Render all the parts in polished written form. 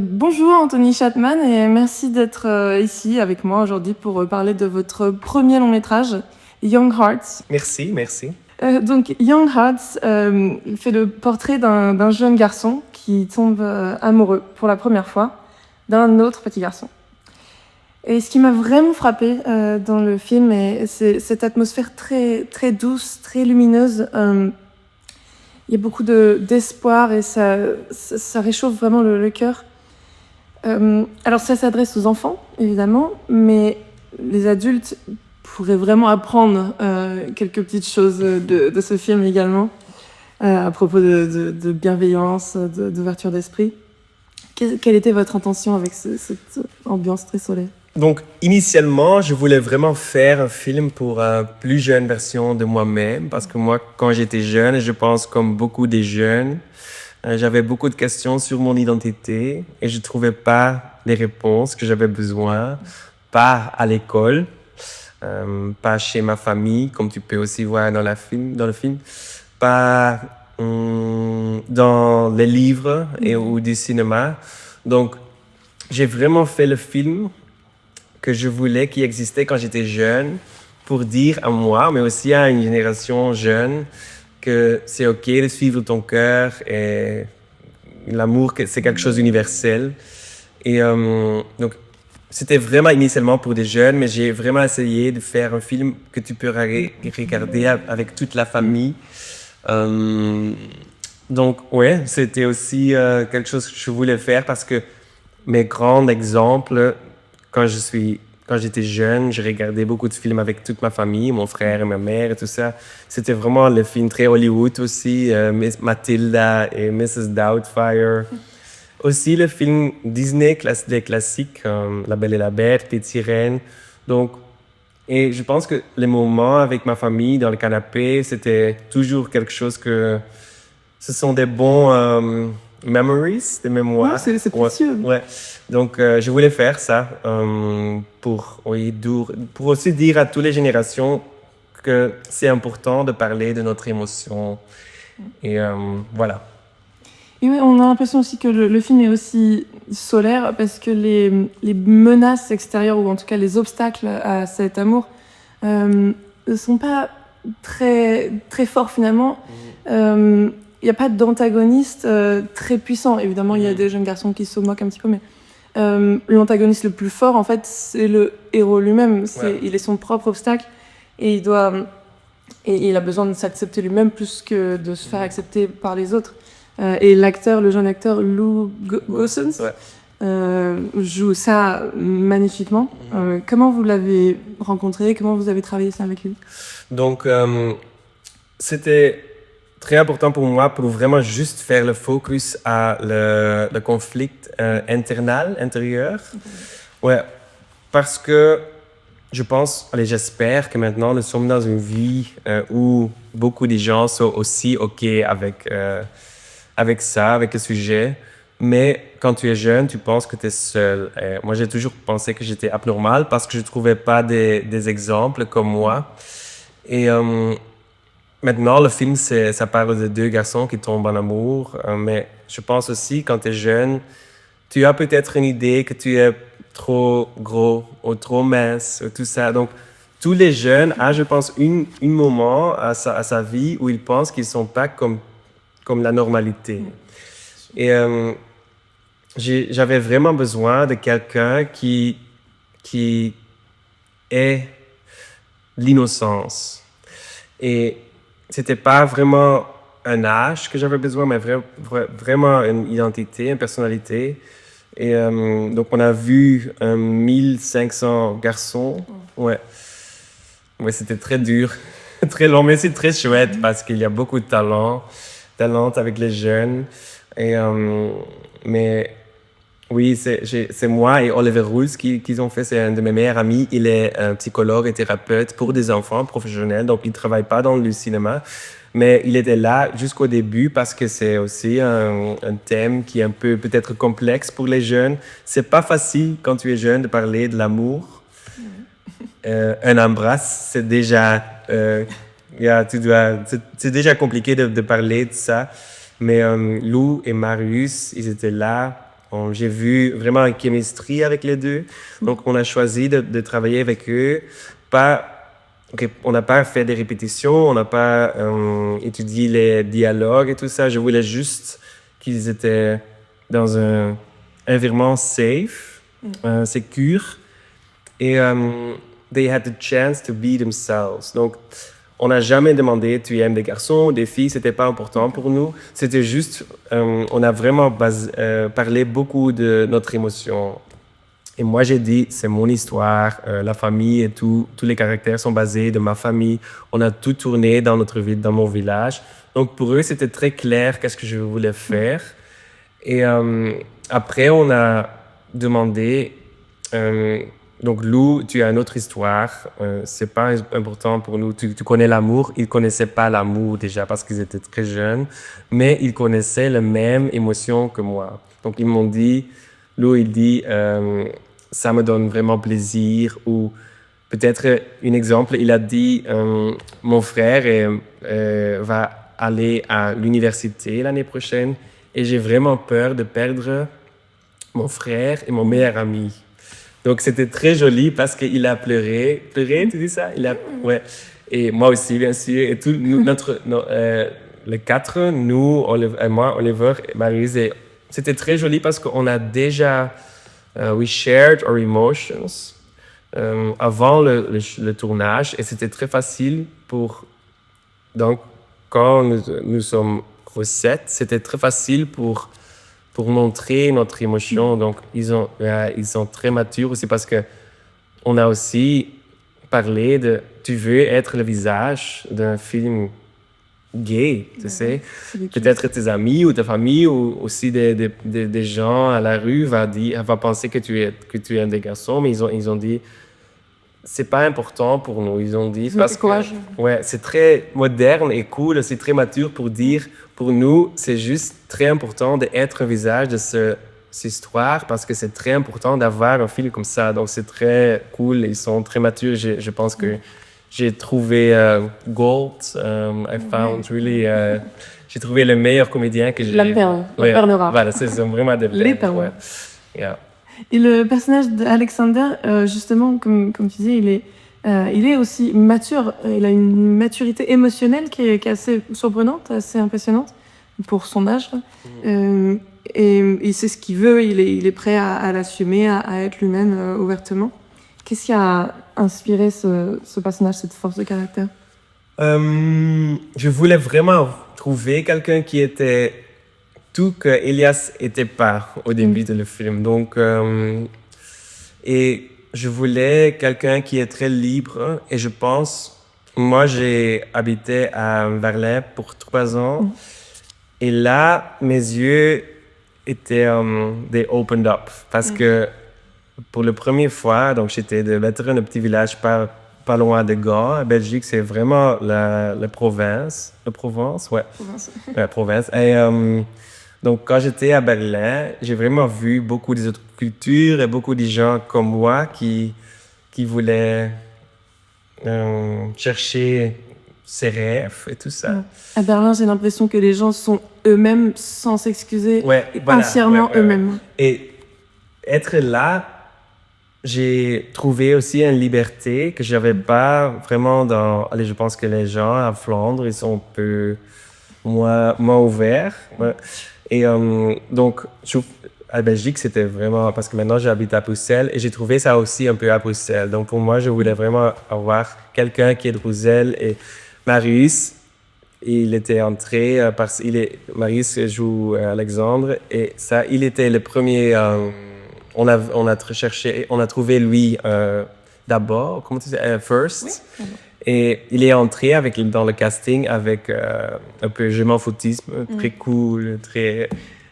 Bonjour Anthony Chapman et merci d'être ici avec moi aujourd'hui pour parler de votre premier long métrage, Young Hearts. Merci, merci. Donc Young Hearts fait le portrait d'un jeune garçon qui tombe amoureux pour la première fois d'un autre petit garçon. Et ce qui m'a vraiment frappée dans le film, c'est cette atmosphère très, très douce, très lumineuse. Il y a beaucoup d'espoir et ça réchauffe vraiment le cœur. Alors ça s'adresse aux enfants, évidemment, mais les adultes pourraient vraiment apprendre quelques petites choses de ce film également, à propos de bienveillance, d'ouverture d'esprit. Quelle était votre intention avec cette ambiance très solaire? Donc, initialement, je voulais vraiment faire un film pour une plus jeune version de moi-même, parce que moi, quand j'étais jeune, je pense comme beaucoup des jeunes, j'avais beaucoup de questions sur mon identité et je trouvais pas les réponses que j'avais besoin, pas à l'école, pas chez ma famille, comme tu peux aussi voir dans le film, pas dans les livres ou du cinéma. Donc, j'ai vraiment fait le film que je voulais qui existait quand j'étais jeune pour dire à moi, mais aussi à une génération jeune, que c'est OK de suivre ton cœur et l'amour, c'est quelque chose d'universel. Et donc, c'était vraiment initialement pour des jeunes, mais j'ai vraiment essayé de faire un film que tu peux regarder avec toute la famille. Donc, ouais, c'était aussi quelque chose que je voulais faire parce que mes grands exemples, quand j'étais jeune, j'ai regardé beaucoup de films avec toute ma famille, mon frère et ma mère et tout ça. C'était vraiment le film très Hollywood aussi, Miss Matilda et Mrs. Doubtfire. Aussi le film Disney, des classiques, La Belle et la Bête, Les Sirènes. Donc, et je pense que les moments avec ma famille dans le canapé, c'était toujours quelque chose que... Ce sont des bons memories, des mémoires. Ouais, c'est précieux. Ouais. Donc, je voulais faire ça pour aussi dire à toutes les générations que c'est important de parler de notre émotion. Et voilà. Et ouais, on a l'impression aussi que le film est aussi solaire parce que les menaces extérieures, ou en tout cas les obstacles à cet amour, ne sont pas très, très forts finalement. Il n'y a pas d'antagoniste très puissant. Évidemment, il y a des jeunes garçons qui se moquent un petit peu, mais l'antagoniste le plus fort, en fait, c'est le héros lui-même. Il est son propre obstacle et il a besoin de s'accepter lui-même plus que de se faire accepter par les autres. Et le jeune acteur Lou Gossens, joue ça magnifiquement. Comment vous l'avez rencontré? Comment vous avez travaillé ça avec lui? Donc, c'était très important pour moi pour vraiment juste faire le focus à le conflit intérieur. Ouais, parce que je pense, j'espère que maintenant nous sommes dans une vie où beaucoup de gens sont aussi OK avec ça, avec le sujet. Mais quand tu es jeune, tu penses que tu es seul. Et moi, j'ai toujours pensé que j'étais abnormal parce que je ne trouvais pas des exemples comme moi. Et maintenant, le film, ça parle de deux garçons qui tombent en amour. Mais je pense aussi, quand tu es jeune, tu as peut-être une idée que tu es trop gros ou trop mince, ou tout ça. Donc, tous les jeunes ont, je pense, un moment à sa vie où ils pensent qu'ils ne sont pas comme la normalité. Et j'avais vraiment besoin de quelqu'un qui ait l'innocence. Et c'était pas vraiment un âge que j'avais besoin, mais vraiment une identité, une personnalité. Et donc, on a vu 1500 garçons. Ouais, c'était très dur, très long, mais c'est très chouette parce qu'il y a beaucoup de talent avec les jeunes. Et, mais oui, c'est moi et Oliver Roels qui ont fait. C'est un de mes meilleurs amis. Il est un psychologue et thérapeute pour des enfants professionnels. Donc, il ne travaille pas dans le cinéma. Mais il était là jusqu'au début parce que c'est aussi un thème qui est un peu peut-être complexe pour les jeunes. C'est pas facile quand tu es jeune de parler de l'amour. Un embrasse, c'est déjà... c'est déjà compliqué de parler de ça. Mais Lou et Marius, ils étaient là J'ai vu vraiment une chemistry avec les deux. Donc, on a choisi de travailler avec eux. On n'a pas fait des répétitions, on n'a pas étudié les dialogues et tout ça. Je voulais juste qu'ils étaient dans un environnement safe, sécure. Et they had the chance to be themselves. Donc, on n'a jamais demandé tu aimes des garçons ou des filles, c'était pas important pour nous. C'était juste, on a vraiment parlé beaucoup de notre émotion. Et moi, j'ai dit, c'est mon histoire, la famille et tous les caractères sont basés de ma famille. On a tout tourné dans notre ville, dans mon village. Donc, pour eux, c'était très clair qu'est-ce que je voulais faire. Et après, on a demandé, donc Lou, tu as une autre histoire, c'est pas important pour nous. Tu connais l'amour, ils connaissaient pas l'amour déjà parce qu'ils étaient très jeunes, mais ils connaissaient la même émotion que moi. Donc ils m'ont dit, Lou il dit, ça me donne vraiment plaisir, ou peut-être un exemple, il a dit, mon frère va aller à l'université l'année prochaine et j'ai vraiment peur de perdre mon frère et mon meilleur ami. Donc, c'était très joli parce qu'il a pleuré. Pleuré, tu dis ça? Ouais. Et moi aussi, bien sûr. Et tout, les quatre, nous, moi, Oliver et Maryse, c'était très joli parce qu'on a déjà, we shared our emotions avant le tournage. Et c'était très facile donc, quand nous sommes au set, c'était très facile pour montrer notre émotion. Donc, ils sont très matures aussi parce que on a aussi parlé de tu veux être le visage d'un film gay, tu sais. Peut-être tes amis ou ta famille ou aussi des gens à la rue va penser que tu es un des garçons, mais ils ont dit c'est pas important pour nous. Ils ont dit parce que c'est très moderne et cool, c'est très mature pour dire pour nous, c'est juste très important d'être un visage de cette histoire parce que c'est très important d'avoir un film comme ça. Donc, c'est très cool. Ils sont très matures. Je pense que j'ai trouvé Gold. I found really... j'ai trouvé le meilleur comédien que j'ai... La perle rare. Voilà, c'est vraiment des perles. Les perles. Ouais. Yeah. Et le personnage d'Alexander, justement, comme tu disais, il est aussi mature. Il a une maturité émotionnelle qui est assez surprenante, assez impressionnante pour son âge. Et il sait ce qu'il veut, il est prêt à l'assumer, à être lui-même ouvertement. Qu'est-ce qui a inspiré ce personnage, cette force de caractère? Je voulais vraiment trouver quelqu'un qui était tout que Elias n'était pas au début de le film. Donc, et je voulais quelqu'un qui est très libre. Et je pense, moi, j'ai habité à Berlin pour 3 ans. Et là, mes yeux étaient they opened up. Parce que pour la première fois, donc j'étais de Wetteren, un petit village pas loin de Gand. En Belgique, c'est vraiment la province. La Provence, ouais. La province. Et donc, quand j'étais à Berlin, j'ai vraiment vu beaucoup des autres cultures et beaucoup de gens comme moi qui voulaient chercher ses rêves et tout ça. À Berlin, j'ai l'impression que les gens sont eux-mêmes sans s'excuser, entièrement eux-mêmes. Et être là, j'ai trouvé aussi une liberté que je n'avais pas vraiment Allez, je pense que les gens à Flandre, ils sont un peu moins ouverts. Ouais. Et donc, à Belgique, c'était vraiment... Parce que maintenant, j'habite à Bruxelles et j'ai trouvé ça aussi un peu à Bruxelles. Donc, pour moi, je voulais vraiment avoir quelqu'un qui est de Bruxelles. Et Marius, il était entré Marius joue Alexandre. Et ça, il était le premier... on a recherché... On a trouvé lui d'abord, comment tu dis, first. Oui. Et il est entré dans le casting avec un peu je m'en foutisme, très cool, très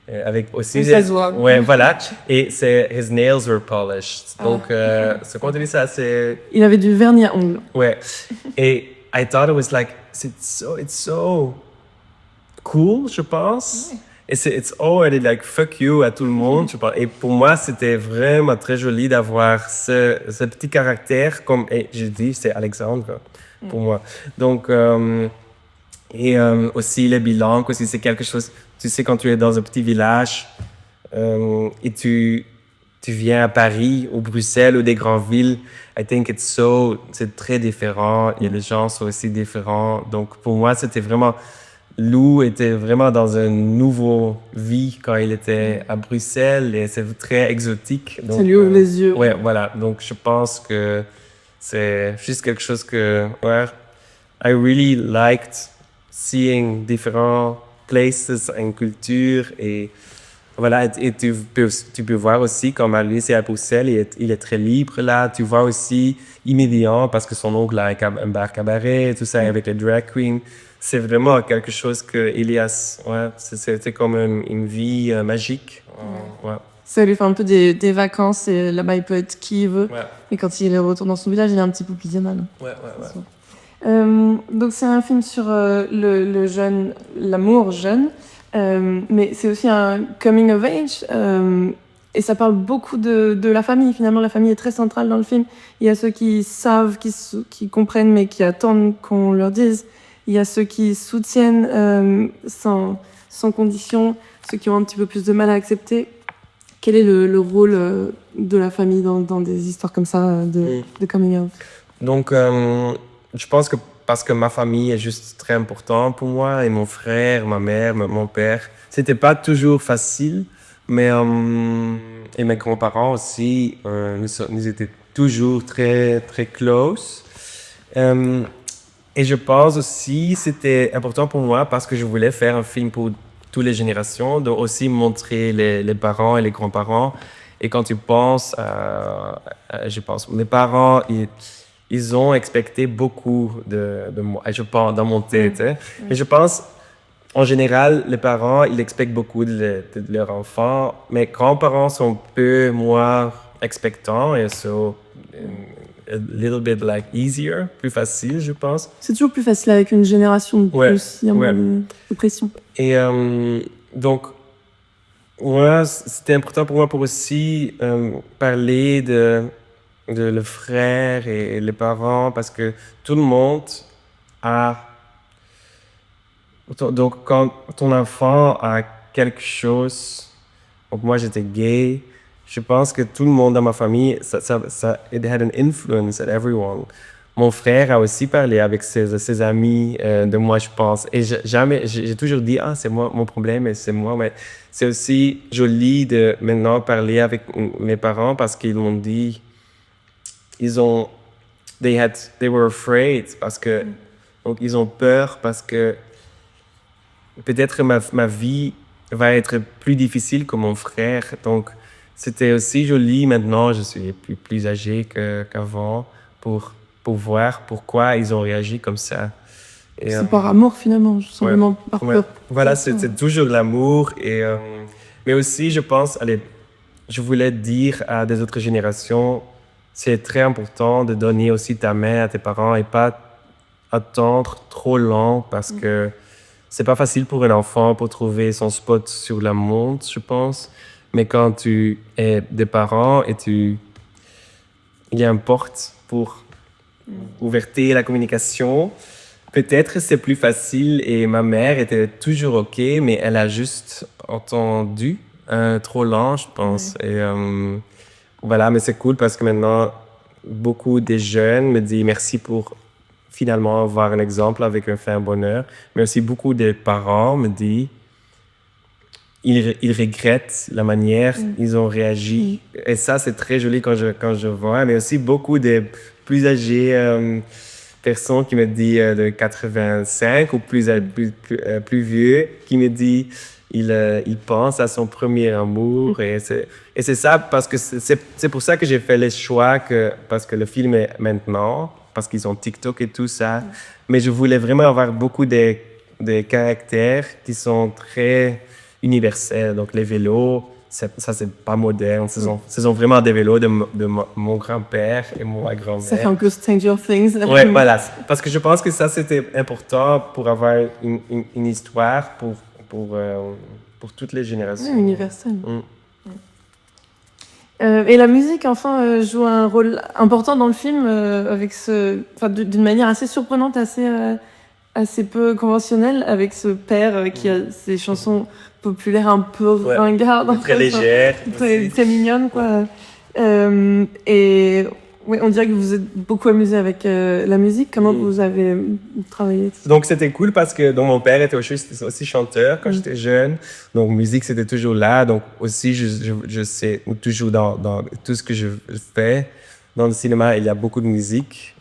avec aussi. Ça se voit. Ouais, voilà. Et his nails were polished. Donc, ce qu'on dit ça, c'est. Il avait du vernis à ongles. Ouais. Et I thought it was like it's so cool, je pense. Ouais. Et it's already like fuck you à tout le monde, je pense. Et pour moi, c'était vraiment très joli d'avoir ce petit caractère comme, et je dis, c'est Alexandre pour moi. Donc, aussi les bilangues, aussi c'est quelque chose, tu sais, quand tu es dans un petit village, et tu viens à Paris ou Bruxelles ou des grandes villes, c'est très différent et les gens sont aussi différents. Donc pour moi, c'était vraiment, Lou était vraiment dans une nouvelle vie quand il était à Bruxelles et c'est très exotique. Donc, Ça lui ouvre les yeux. Ouais, voilà. Donc je pense que c'est juste quelque chose que, ouais, I really liked seeing different places and cultures et voilà, et tu peux voir aussi, comme lui, c'est à Bruxelles, il est très libre là. Tu vois aussi immédiat, parce que son oncle a un bar cabaret, tout ça, avec les drag queens. C'est vraiment quelque chose que Elias, ouais, c'était comme une vie magique. Ouais. Ça lui fait un peu des vacances et là-bas il peut être qui il veut. Ouais. Et quand il retourne dans son village, il est un petit peu plus mal. Ouais. Donc c'est un film sur le jeune, l'amour jeune, mais c'est aussi un coming of age. Et ça parle beaucoup de la famille. Finalement, la famille est très centrale dans le film. Il y a ceux qui savent, qui comprennent, mais qui attendent qu'on leur dise. Il y a ceux qui soutiennent sans condition, ceux qui ont un petit peu plus de mal à accepter. Quel est le rôle de la famille dans des histoires comme ça de coming out? Donc, je pense que parce que ma famille est juste très importante pour moi, et mon frère, ma mère, mon père, c'était pas toujours facile, mais et mes grands-parents aussi, nous étions toujours très très close. Et je pense aussi c'était important pour moi parce que je voulais faire un film pour toutes les générations, donc aussi montrer les parents et les grands-parents. Et quand tu penses, je pense, mes parents, ils ont expecté beaucoup de moi, je pense, dans mon tête. Mais je pense, en général, les parents, ils expectent beaucoup de leurs enfants. Mes grands-parents sont un peu moins expectants et so a little bit like easier, plus facile, je pense. C'est toujours plus facile avec une génération de plus, il y a moins de pression. Et donc, ouais, c'était important pour moi pour aussi parler de le frère et les parents parce que tout le monde a... Donc, quand ton enfant a quelque chose, donc moi j'étais gay, je pense que tout le monde dans ma famille, it had an influence at everyone. Mon frère a aussi parlé avec ses amis de moi, je pense. Et j'ai toujours dit, c'est moi, mon problème, et c'est moi. Mais c'est aussi joli de maintenant parler avec mes parents parce qu'ils m'ont dit, they were afraid parce que, donc ils ont peur parce que peut-être ma vie va être plus difficile que mon frère. Donc, c'était aussi joli. Maintenant, je suis plus âgé qu'avant pour voir pourquoi ils ont réagi comme ça. Et, c'est par amour, finalement, simplement par peur. Voilà, c'est toujours l'amour. Mais aussi, je pense, je voulais dire à des autres générations, c'est très important de donner aussi ta main à tes parents et pas attendre trop long parce que c'est pas facile pour un enfant pour trouver son spot sur le monde, je pense. Mais quand tu es des parents et il y a une porte pour ouvrir la communication, peut-être c'est plus facile. Et ma mère était toujours OK, mais elle a juste entendu trop lent, je pense. Et voilà, mais c'est cool parce que maintenant, beaucoup des jeunes me disent merci pour finalement avoir un exemple avec un fin bonheur. Mais aussi beaucoup de parents me disent ils regrettent la manière ils ont réagi. Et ça, c'est très joli quand je vois. Mais aussi beaucoup de plus âgées personnes qui me disent de 85 ou plus vieux qui me disent il pense à son premier amour. Et c'est ça, parce que c'est pour ça que j'ai fait le choix, parce que le film est maintenant, parce qu'ils ont TikTok et tout ça. Mais je voulais vraiment avoir beaucoup de caractères qui sont très universels. Donc les vélos, ça c'est pas moderne. Ce sont vraiment des vélos de mon grand-père et ma grand-mère. Ça fait un peu Stranger Things. Ouais, voilà. Parce que je pense que ça c'était important pour avoir une histoire pour toutes les générations. Oui, universel. Et la musique, enfin, joue un rôle important dans le film, avec d'une manière assez surprenante, assez assez peu conventionnel avec ce père qui a ses chansons populaires un peu ringardes. Très légères. Très mignonnes, quoi. Et ouais, on dirait que vous vous êtes beaucoup amusé avec la musique. Comment vous avez travaillé? Donc, c'était cool parce que mon père était aussi chanteur quand j'étais jeune. Donc, musique, c'était toujours là. Donc, aussi, je sais, toujours dans tout ce que je fais, dans le cinéma, il y a beaucoup de musique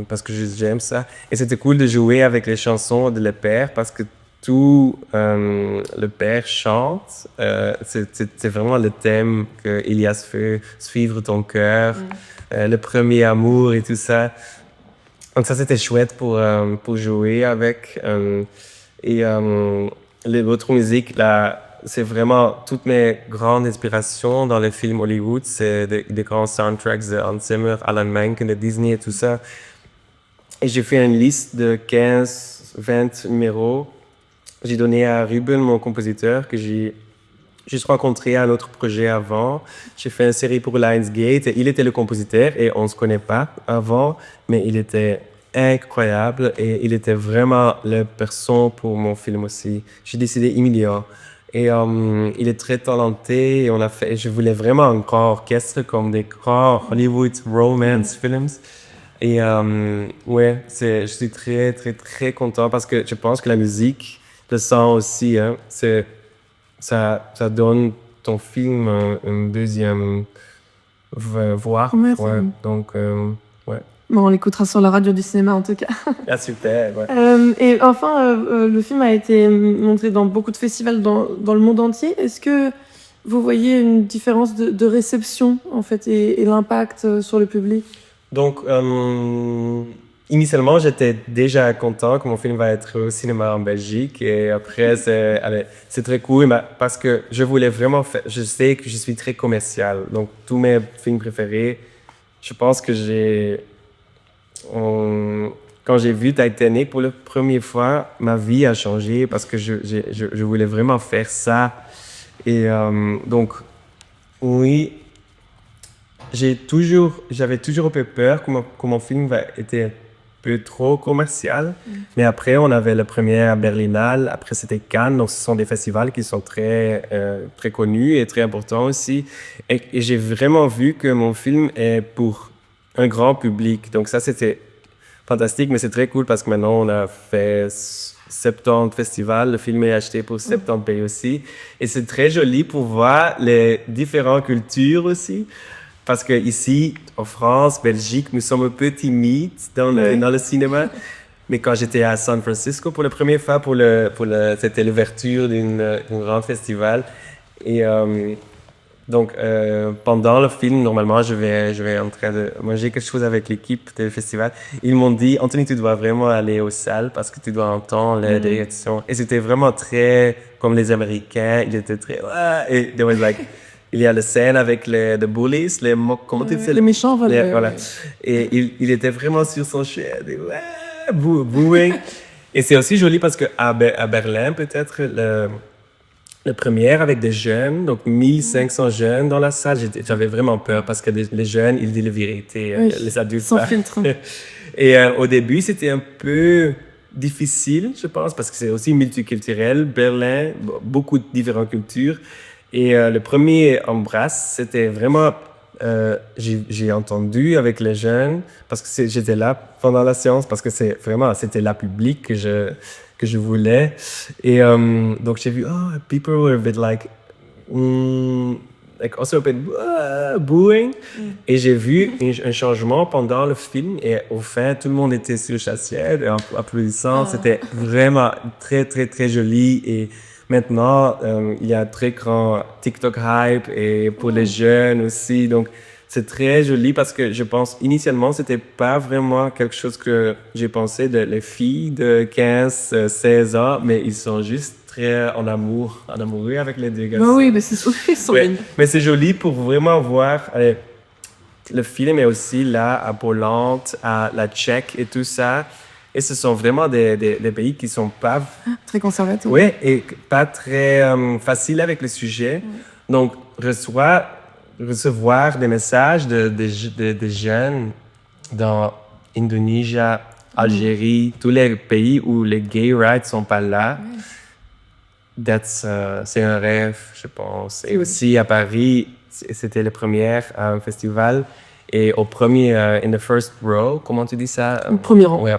parce que j'aime ça. Et c'était cool de jouer avec les chansons de le père parce que tout le père chante. C'est vraiment le thème que Elias fait, suivre ton cœur, le premier amour et tout ça. Donc ça, c'était chouette pour jouer avec. Les autres musiques, là, c'est vraiment toutes mes grandes inspirations dans les films Hollywood. C'est des grands soundtracks de Hans Zimmer, Alan Menken, de Disney et tout ça. Et j'ai fait une liste de 15-20 numéros. J'ai donné à Ruben, mon compositeur, que j'ai juste rencontré à un autre projet avant. J'ai fait une série pour Lionsgate et il était le compositeur et on ne se connaît pas avant, mais il était incroyable et il était vraiment le perso pour mon film aussi. J'ai décidé immédiatement. Et il est très talenté et je voulais vraiment un grand orchestre comme des grands Hollywood romance films. Et ouais, je suis très, très, très content parce que je pense que la musique, le son aussi, hein, ça donne ton film une deuxième voix. Merci. Ouais, donc, ouais. Bon, on l'écoutera sur la radio du cinéma en tout cas. Ah, super, ouais. Et enfin, le film a été montré dans beaucoup de festivals dans le monde entier. Est-ce que vous voyez une différence de réception en fait et l'impact sur le public? Donc, initialement, j'étais déjà content que mon film va être au cinéma en Belgique. Et après, c'est très cool parce que je voulais vraiment faire. Je sais que je suis très commercial. Donc, tous mes films préférés, je pense que quand j'ai vu Titanic pour la première fois, ma vie a changé parce que je voulais vraiment faire ça. Et donc, oui. J'avais toujours un peu peur que mon film était un peu trop commercial. Mais après, on avait le premier à Berlinale, après c'était Cannes, donc ce sont des festivals qui sont très, très connus et très importants aussi. Et j'ai vraiment vu que mon film est pour un grand public. Donc ça, c'était fantastique, mais c'est très cool parce que maintenant, on a fait 70 festivals, le film est acheté pour 70 pays aussi. Et c'est très joli pour voir les différentes cultures aussi. Parce que ici, en France, Belgique, nous sommes un peu timides dans le cinéma. Mais quand j'étais à San Francisco pour la première fois, c'était l'ouverture d'un grand festival. Et donc, pendant le film, normalement, je vais en train de manger quelque chose avec l'équipe du festival. Ils m'ont dit, Anthony, tu dois vraiment aller aux salles parce que tu dois entendre les directions. Et c'était vraiment très comme les Américains. Ils étaient très... Et there was like... Il y a la scène avec les bullies, comment tu dis? Les méchants, voilà. Et il était vraiment sur son chaise, booing. Et c'est aussi joli parce qu'à Berlin, peut-être, le première avec des jeunes, donc 1500 jeunes dans la salle, j'avais vraiment peur parce que les jeunes, ils disent la vérité, les adultes sans filtre. Et au début, c'était un peu difficile, je pense, parce que c'est aussi multiculturel. Berlin, beaucoup de différentes cultures. Et le premier embrasse, c'était vraiment... j'ai entendu avec les jeunes, parce que j'étais là pendant la séance, parce que c'était la public que je voulais. Et donc j'ai vu, people were a bit like also a bit booing. Et j'ai vu un changement pendant le film, et au fin, tout le monde était sur le chassière, et applaudissant. C'était vraiment très, très, très joli. Et maintenant, il y a un très grand TikTok hype et pour les jeunes aussi. Donc, c'est très joli parce que je pense, initialement, c'était pas vraiment quelque chose que j'ai pensé les filles de 15, 16 ans, mais ils sont juste très en amoureux avec les deux garçons. Oui, mais ils sont mignons. Mais c'est joli pour vraiment voir. Allez, le film est aussi là à Pologne, à la Tchèque et tout ça. Et ce sont vraiment des pays qui sont pas... Très conservateurs. Oui, et pas très faciles avec le sujet. Donc, recevoir des messages de jeunes dans Indonésie, Algérie, tous les pays où les gay rights sont pas là. C'est un rêve, je pense. Et aussi à Paris, c'était le premier festival. Et au premier, in the first row, comment tu dis ça? Au premier rang. Ouais.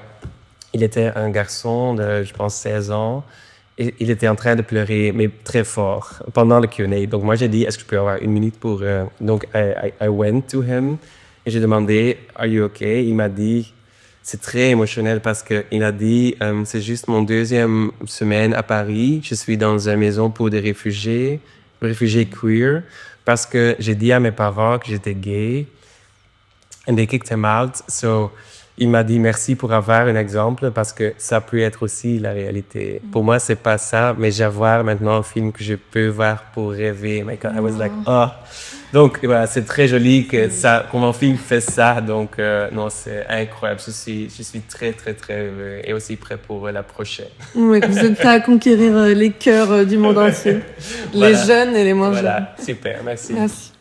Il était un garçon de, je pense, 16 ans. Et il était en train de pleurer, mais très fort, pendant le Q&A. Donc moi, j'ai dit, est-ce que je peux avoir une minute pour... Donc, I went to him et j'ai demandé, are you okay? Il m'a dit, c'est très émotionnel parce qu'il a dit, c'est juste mon deuxième semaine à Paris. Je suis dans une maison pour des réfugiés queer, parce que j'ai dit à mes parents que j'étais gay. And they kicked him out. So, il m'a dit merci pour avoir un exemple parce que ça peut être aussi la réalité. Pour moi, c'est pas ça, mais j'ai voir maintenant un film que je peux voir pour rêver. My God, I was like, oh. Donc, voilà, c'est très joli que ça, comme un film fait ça. Donc, non, c'est incroyable. Je suis très, très, très heureux et aussi prêt pour la prochaine. Oui, vous êtes prêts à conquérir les cœurs du monde entier. Voilà. Les jeunes et les moins jeunes. Voilà, super, merci. Merci.